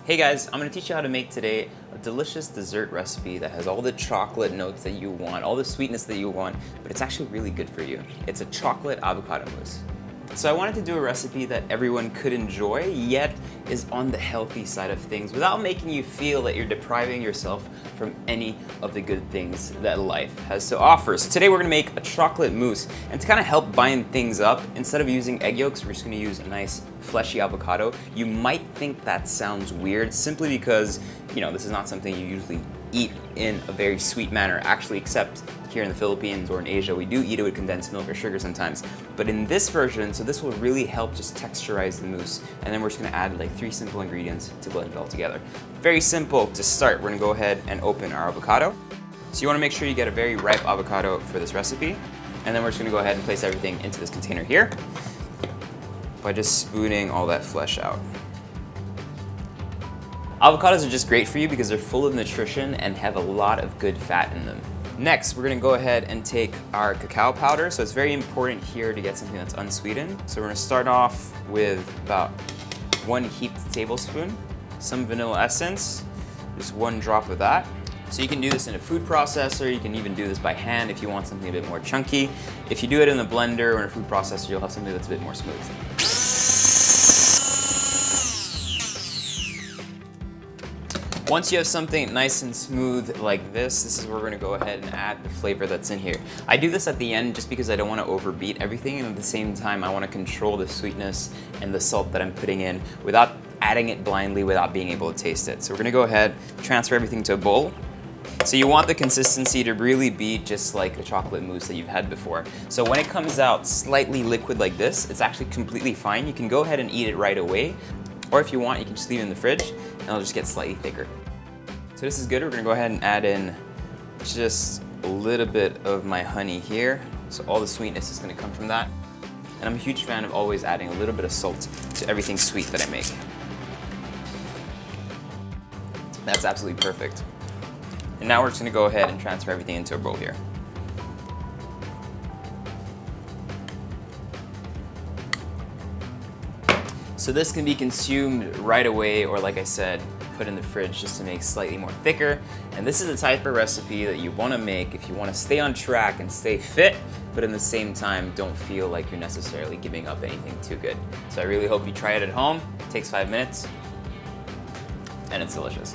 Hey guys, I'm going to teach you how to make today a delicious dessert recipe that has all the chocolate notes that you want, all the sweetness that you want, but it's actually really good for you. It's a chocolate avocado mousse. So I wanted to do a recipe that everyone could enjoy, yet is on the healthy side of things without making you feel that you're depriving yourself from any of the good things that life has to offer. So today we're gonna make a chocolate mousse, and to kind of help bind things up, instead of using egg yolks, we're just gonna use a nice fleshy avocado. You might think that sounds weird simply because, you know, this is not something you usually eat in a very sweet manner, actually, except here in the Philippines or in Asia, we do eat it with condensed milk or sugar sometimes. But in this version, so this will really help just texturize the mousse, and then we're just gonna add like 3 simple ingredients to blend it all together. Very simple to start. We're gonna go ahead and open our avocado. So you wanna make sure you get a very ripe avocado for this recipe, and then we're just gonna go ahead and place everything into this container here by just spooning all that flesh out. Avocados are just great for you because they're full of nutrition and have a lot of good fat in them. Next, we're gonna go ahead and take our cacao powder. So it's very important here to get something that's unsweetened. So we're gonna start off with about 1 heaped tablespoon, some vanilla essence, just 1 drop of that. So you can do this in a food processor, you can even do this by hand if you want something a bit more chunky. If you do it in a blender or in a food processor, you'll have something that's a bit more smooth. Once you have something nice and smooth like this is where we're gonna go ahead and add the flavor that's in here. I do this at the end just because I don't wanna overbeat everything, and at the same time I wanna control the sweetness and the salt that I'm putting in without adding it blindly, without being able to taste it. So we're gonna go ahead, transfer everything to a bowl. So you want the consistency to really be just like the chocolate mousse that you've had before. So when it comes out slightly liquid like this, it's actually completely fine. You can go ahead and eat it right away, or if you want, you can just leave it in the fridge and it'll just get slightly thicker. So this is good. We're gonna go ahead and add in just a little bit of my honey here. So all the sweetness is gonna come from that. And I'm a huge fan of always adding a little bit of salt to everything sweet that I make. That's absolutely perfect. And now we're just gonna go ahead and transfer everything into a bowl here. So this can be consumed right away, or like I said, put in the fridge just to make slightly more thicker. And this is the type of recipe that you wanna make if you wanna stay on track and stay fit, but in the same time, don't feel like you're necessarily giving up anything too good. So I really hope you try it at home. It takes 5 minutes, and it's delicious.